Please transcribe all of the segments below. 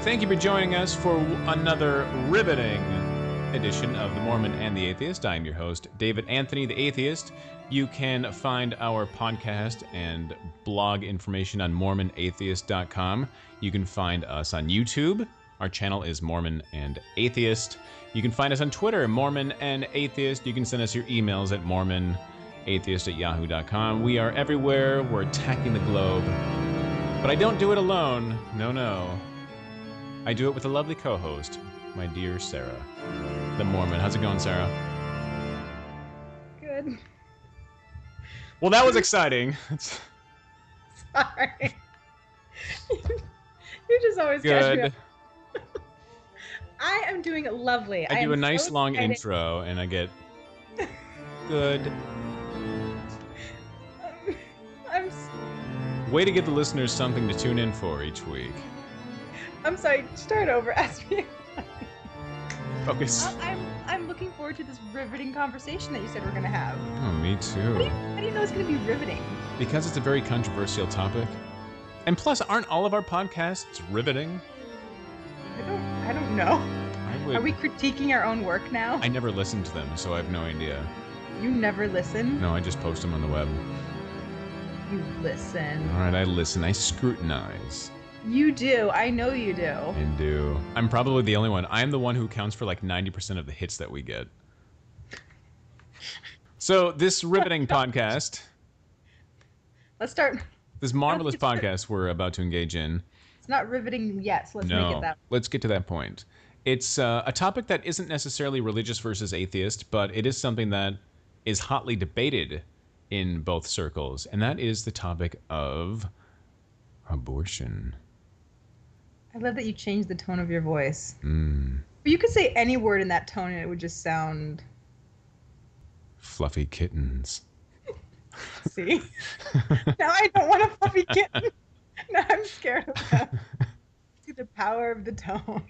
Thank you for joining us for another riveting edition of The Mormon and the Atheist. I'm your host, David Anthony, the Atheist. You can find our podcast and blog information on MormonAtheist.com. You can find us on YouTube. Our channel is Mormon and Atheist. You can find us on Twitter, Mormon and Atheist. You can send us your emails at mormonatheist@yahoo.com. We are everywhere. We're attacking the globe. But I don't do it alone. No. I do it with a lovely co-host, my dear Sarah, the Mormon. How's it going, Sarah? Good. Well, that was exciting. Sorry. You just always catch me up. I am doing lovely. I do a nice long intro, and I get good. Way to give the listeners something to tune in for each week. I'm sorry, start over. Ask me. Focus. I'm looking forward to this riveting conversation that you said we're going to have. Oh, me too. How do you know it's going to be riveting? Because it's a very controversial topic. And plus, aren't all of our podcasts riveting? I don't know. Are we critiquing our own work now? I never listen to them, so I have no idea. You never listen? No, I just post them on the web. You listen. All right, I listen. I scrutinize. You do. I know you do. I do. I'm probably the only one. I'm the one who counts for like 90% of the hits that we get. So this riveting podcast. Let's start. This marvelous podcast we're about to engage in. It's not riveting yet, so let's make it that. Let's get to that point. It's a topic that isn't necessarily religious versus atheist, but it is something that is hotly debated in both circles, and that is the topic of abortion. I love that you changed the tone of your voice. But you could say any word in that tone and it would just sound... Fluffy kittens. See? Now I don't want a fluffy kitten. Now I'm scared of them. See the power of the tone.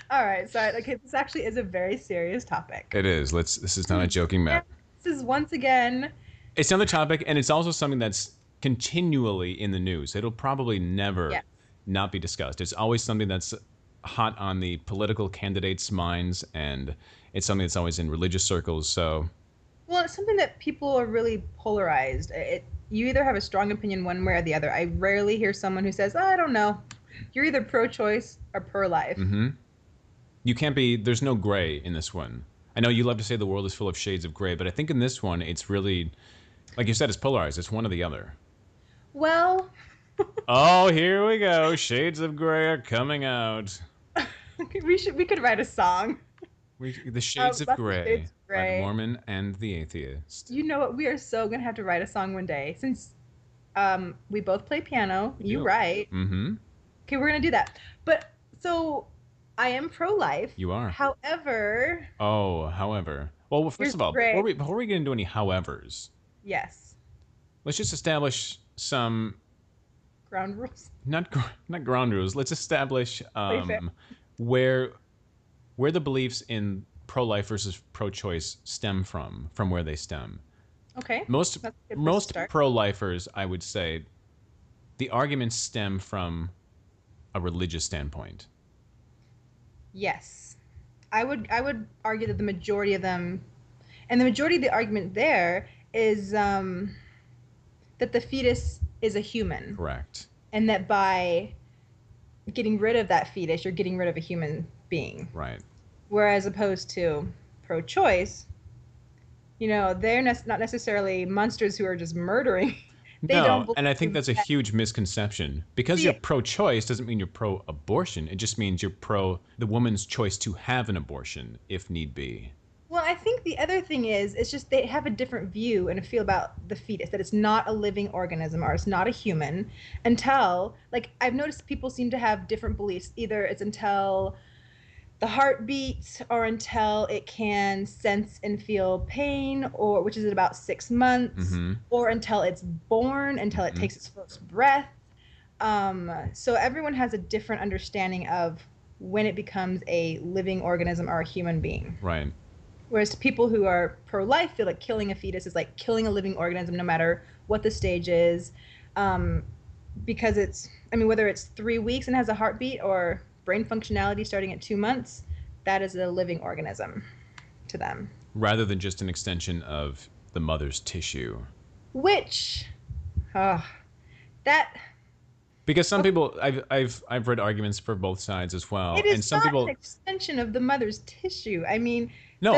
All right, so okay, this actually is a very serious topic. It is. This is not a joking matter. This is once again... It's another topic, and it's also something that's continually in the news. It'll probably never not be discussed. It's always something that's hot on the political candidates' minds, and it's something that's always in religious circles. So, well, it's something that people are really polarized. You either have a strong opinion one way or the other. I rarely hear someone who says, I don't know. You're either pro-choice or pro-life. Mm-hmm. You can't be... There's no gray in this one. I know you love to say the world is full of shades of gray, but I think in this one, it's really... Like you said, it's polarized. It's one or the other. Well... Oh, here we go. Shades of gray are coming out. We could write a song. The Shades of Gray by Mormon and the Atheist. You know what? We are so going to have to write a song one day. Since we both play piano, you write. Mm-hmm. Okay, we're going to do that. But, so, I am pro-life. You are. However... Oh, however. Well, first of all, before we get into any howevers... Yes. Let's just establish some... Ground rules? Not ground rules. Let's establish where the beliefs in pro-life versus pro-choice stem from where they stem. Okay. Most pro-lifers, I would say, the arguments stem from a religious standpoint. Yes. I would argue that the majority of them, and the majority of the argument there is that the fetus is a human. Correct. And that by getting rid of that fetus, you're getting rid of a human being. Right. Whereas opposed to pro-choice, they're not necessarily monsters who are just murdering. And I think that's a huge misconception. Because you're pro-choice doesn't mean you're pro-abortion. It just means you're pro the woman's choice to have an abortion if need be. Well, I think the other thing is, it's just they have a different view and a feel about the fetus, that it's not a living organism or it's not a human until, like, I've noticed people seem to have different beliefs. Either it's until the heart beats or until it can sense and feel pain, or which is at about 6 months, or until it's born, until it takes its first breath. So everyone has a different understanding of when it becomes a living organism or a human being. Right. Whereas people who are pro-life feel like killing a fetus is like killing a living organism no matter what the stage is. Because it's, I mean, whether it's 3 weeks and has a heartbeat or brain functionality starting at 2 months, that is a living organism to them. Rather than just an extension of the mother's tissue. Which, that... Because some people, I've read arguments for both sides as well, It is and some not people an extension of the mother's tissue. I mean, no.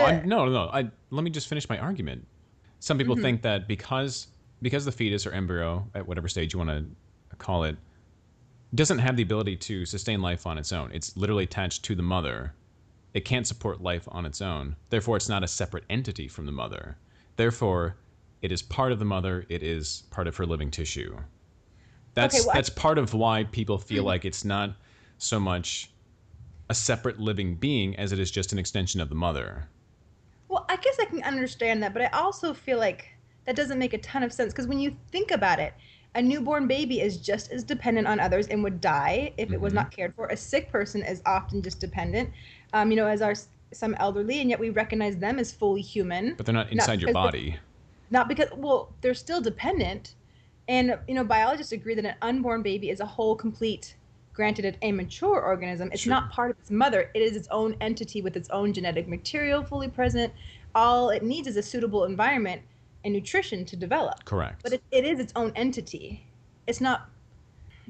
Let me just finish my argument. Some people think that because the fetus or embryo, at whatever stage you want to call it, doesn't have the ability to sustain life on its own. It's literally attached to the mother. It can't support life on its own. Therefore, it's not a separate entity from the mother. Therefore, it is part of the mother. It is part of her living tissue. That's part of why people feel like it's not so much a separate living being as it is just an extension of the mother. Well, I guess I can understand that, but I also feel like that doesn't make a ton of sense, because when you think about it, a newborn baby is just as dependent on others and would die if it was not cared for. A sick person is often just dependent, as are some elderly, and yet we recognize them as fully human. But they're not inside your body. Not because, well, they're still dependent. And, biologists agree that an unborn baby is a whole, complete, granted an immature organism. It's not part of its mother. It is its own entity with its own genetic material fully present. All it needs is a suitable environment and nutrition to develop. Correct. But it is its own entity. It's not...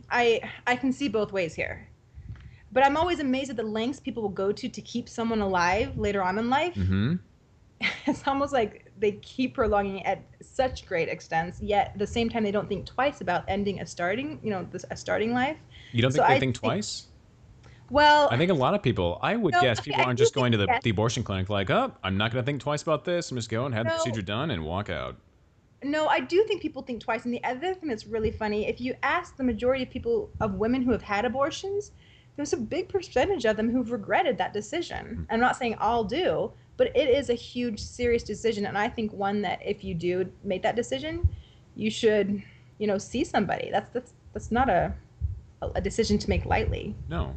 I can see both ways here. But I'm always amazed at the lengths people will go to keep someone alive later on in life. Mm-hmm. It's almost like they keep prolonging it at such great extents, yet at the same time they don't think twice about ending a starting life. You don't think they think twice? Well, I think a lot of people, I would guess people aren't just going to the abortion clinic like, oh, I'm not going to think twice about this. I'm just going and have the procedure done and walk out. No, I do think people think twice. And the other thing that's really funny, if you ask the majority of women who have had abortions, there's a big percentage of them who've regretted that decision. Mm-hmm. I'm not saying all do, but it is a huge, serious decision. And I think one that if you do make that decision, you should, see somebody. That's not a decision to make lightly. No,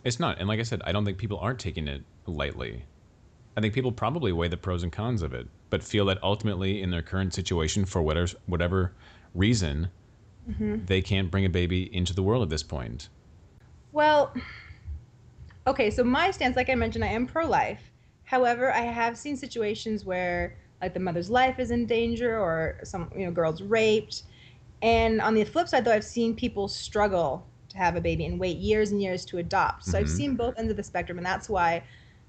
it's not. And like I said, I don't think people aren't taking it lightly. I think people probably weigh the pros and cons of it, but feel that ultimately in their current situation, for whatever reason, they can't bring a baby into the world at this point. Well, okay, so my stance, like I mentioned, I am pro-life. However, I have seen situations where, like, the mother's life is in danger, or some, girl's raped. And on the flip side, though, I've seen people struggle to have a baby and wait years and years to adopt. So I've seen both ends of the spectrum, and that's why,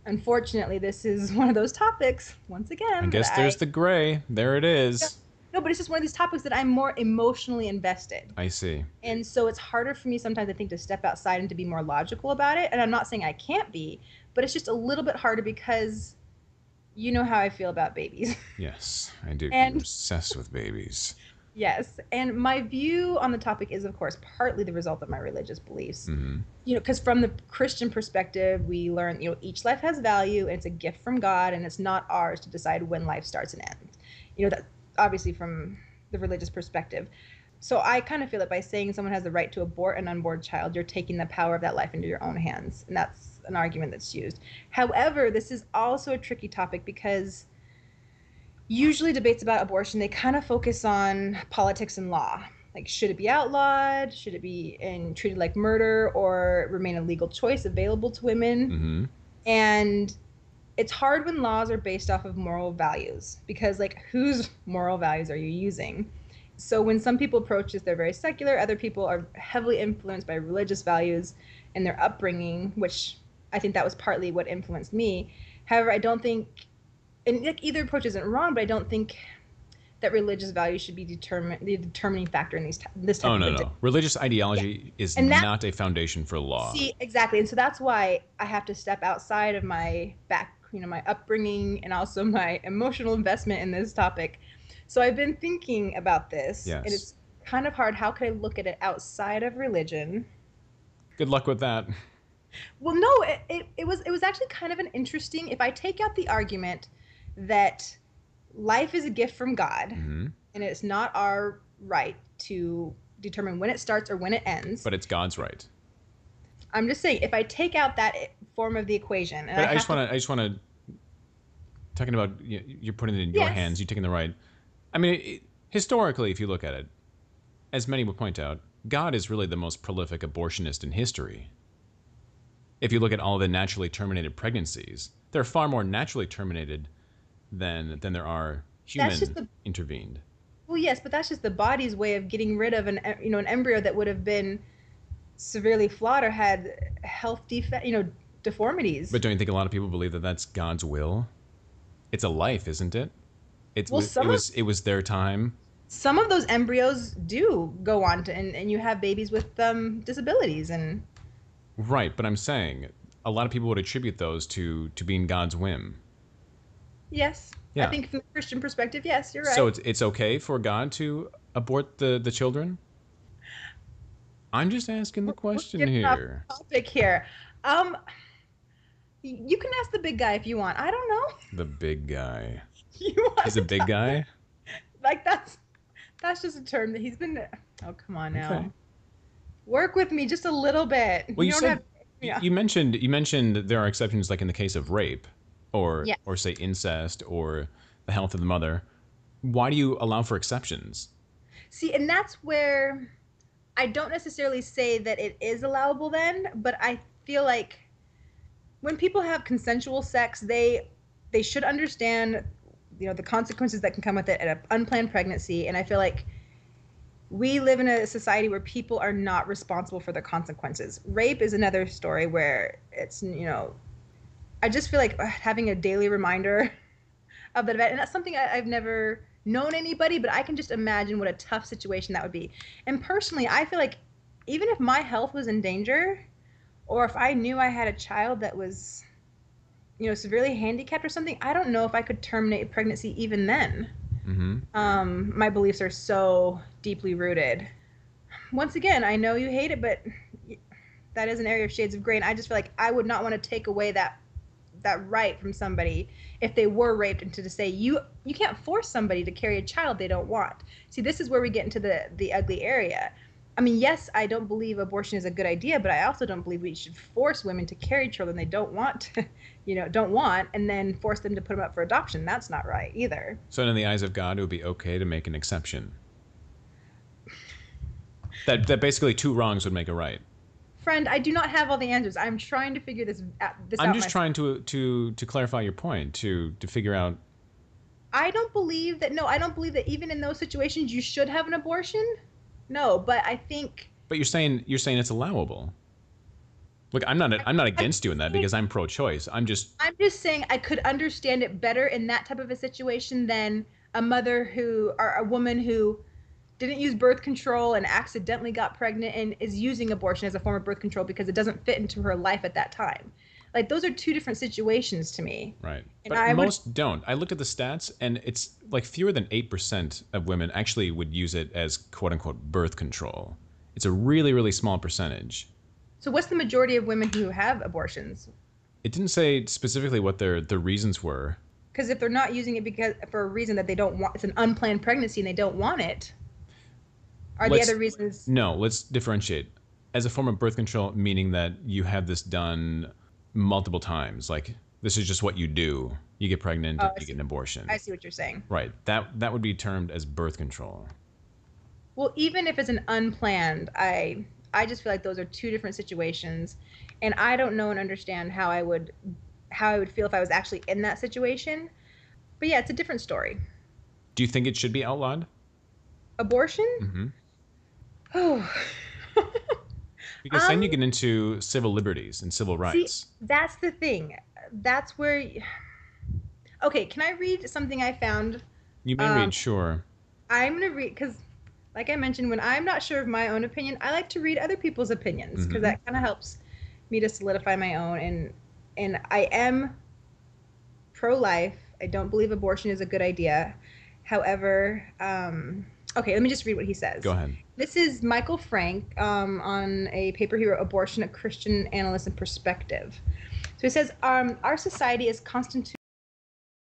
unfortunately, this is one of those topics, once again. I guess there's the gray. There it is. No, but it's just one of these topics that I'm more emotionally invested. I see. And so it's harder for me sometimes, I think, to step outside and to be more logical about it. And I'm not saying I can't be, but it's just a little bit harder because you know how I feel about babies. Yes, I do. You're obsessed with babies. Yes. And my view on the topic is, of course, partly the result of my religious beliefs. Mm-hmm. Because from the Christian perspective, we learn, each life has value and it's a gift from God, and it's not ours to decide when life starts and ends. That obviously from the religious perspective. So I kind of feel that by saying someone has the right to abort an unborn child, you're taking the power of that life into your own hands. And that's an argument that's used. However, this is also a tricky topic because usually debates about abortion, they kind of focus on politics and law. Like, should it be outlawed? Should it be treated like murder, or remain a legal choice available to women? Mm-hmm. And it's hard when laws are based off of moral values, because, like, whose moral values are you using? So when some people approach this, they're very secular. Other people are heavily influenced by religious values and their upbringing, which I think that was partly what influenced me. However, I don't think, and either approach isn't wrong, but I don't think that religious values should be the determining factor in this type of thing. No. Religious ideology is not a foundation for law. See, exactly. And so that's why I have to step outside of my my upbringing and also my emotional investment in this topic. So I've been thinking about this, and it's kind of hard. How could I look at it outside of religion? Good luck with that. Well, no, it was actually kind of an interesting, if I take out the argument that life is a gift from God, and it's not our right to determine when it starts or when it ends. But it's God's right. I'm just saying, if I take out that form of the equation, and but I just want to talking about, you're putting it in your hands, you're taking the right. I mean, historically, if you look at it, as many would point out, God is really the most prolific abortionist in history. If you look at all the naturally terminated pregnancies, they're far more naturally terminated than there are That's just human the intervened. Well, yes, but that's just the body's way of getting rid of an embryo that would have been severely flawed or had health defect, deformities. But don't you think a lot of people believe that that's God's will? It's a life, isn't it? Well, It was their time. some of those embryos do go on to, and you have babies with disabilities, and Right, but I'm saying a lot of people would attribute those to being God's whim. yes, I Yeah. think from a Christian perspective, yes, you're So right. it's okay for God to abort the children? I'm just asking the We're question getting off here. topic here. Um, you can ask the big guy if you want. I don't know. The big guy. You want He's a to big talk guy? like that's just a term that he's been. Oh, come on Okay. now. Work with me just a little bit. Well, You you don't said have, yeah. you mentioned there are exceptions like in the case of rape Yeah. or say incest or the health of the mother. Why do you allow for exceptions? See, and that's where I don't necessarily say that it is allowable then, but I feel like when people have consensual sex, they should understand, the consequences that can come with it at an unplanned pregnancy. And I feel like we live in a society where people are not responsible for the consequences. Rape is another story where I just feel like having a daily reminder of that event, and that's something I've never known anybody, but I can just imagine what a tough situation that would be. And personally, I feel like even if my health was in danger, or if I knew I had a child that was, severely handicapped or something, I don't know if I could terminate a pregnancy even then. Mm-hmm. My beliefs are so deeply rooted. Once again, I know you hate it, but that is an area of shades of gray, and I just feel like I would not want to take away that right from somebody if they were raped, and to say you can't force somebody to carry a child they don't want. See, this is where we get into the ugly area. I mean, yes, I don't believe abortion is a good idea, but I also don't believe we should force women to carry children they don't want, don't want, and then force them to put them up for adoption. That's not right either. So in the eyes of God, it would be okay to make an exception. That basically two wrongs would make a right. Friend, I do not have all the answers. I'm trying to figure this out. I'm just myself. trying to clarify your point, to figure out. I don't believe that. No, I don't believe that even in those situations you should have an abortion. No, but I think. But you're saying it's allowable. Look, I'm not against doing that because I'm pro-choice. I'm just saying I could understand it better in that type of a situation than a mother or a woman who didn't use birth control and accidentally got pregnant and is using abortion as a form of birth control because it doesn't fit into her life at that time. Like, those are two different situations to me. right. And But most don't. I looked at the stats, and it's like fewer than 8% of women actually would use it as quote unquote birth control. It's a really, really small percentage. So what's the majority of women who have abortions? It didn't say specifically what their reasons were. Because if they're not using it for a reason that they don't want, it's an unplanned pregnancy and they don't want it, are the other reasons? No, let's differentiate. As a form of birth control, meaning that you have this done multiple times. Like, this is just what you do. You get pregnant, you get an abortion. I see what you're saying. Right. That would be termed as birth control. Well, even if it's an unplanned, I just feel like those are two different situations, and I don't know and understand how I would feel if I was actually in that situation. But yeah, it's a different story. Do you think it should be outlawed? Abortion? Mm-hmm. Oh. Because then you get into civil liberties and civil rights. See, that's the thing. That's where. Okay, can I read something I found? You may read, sure. I'm gonna read because, like I mentioned, when I'm not sure of my own opinion, I like to read other people's opinions because that kind of helps me to solidify my own. And I am pro-life. I don't believe abortion is a good idea. However, okay, let me just read what he says. Go ahead. This is Michael Frank on a paper he wrote, Abortion, a Christian Analyst and Perspective. So he says, our society is constituted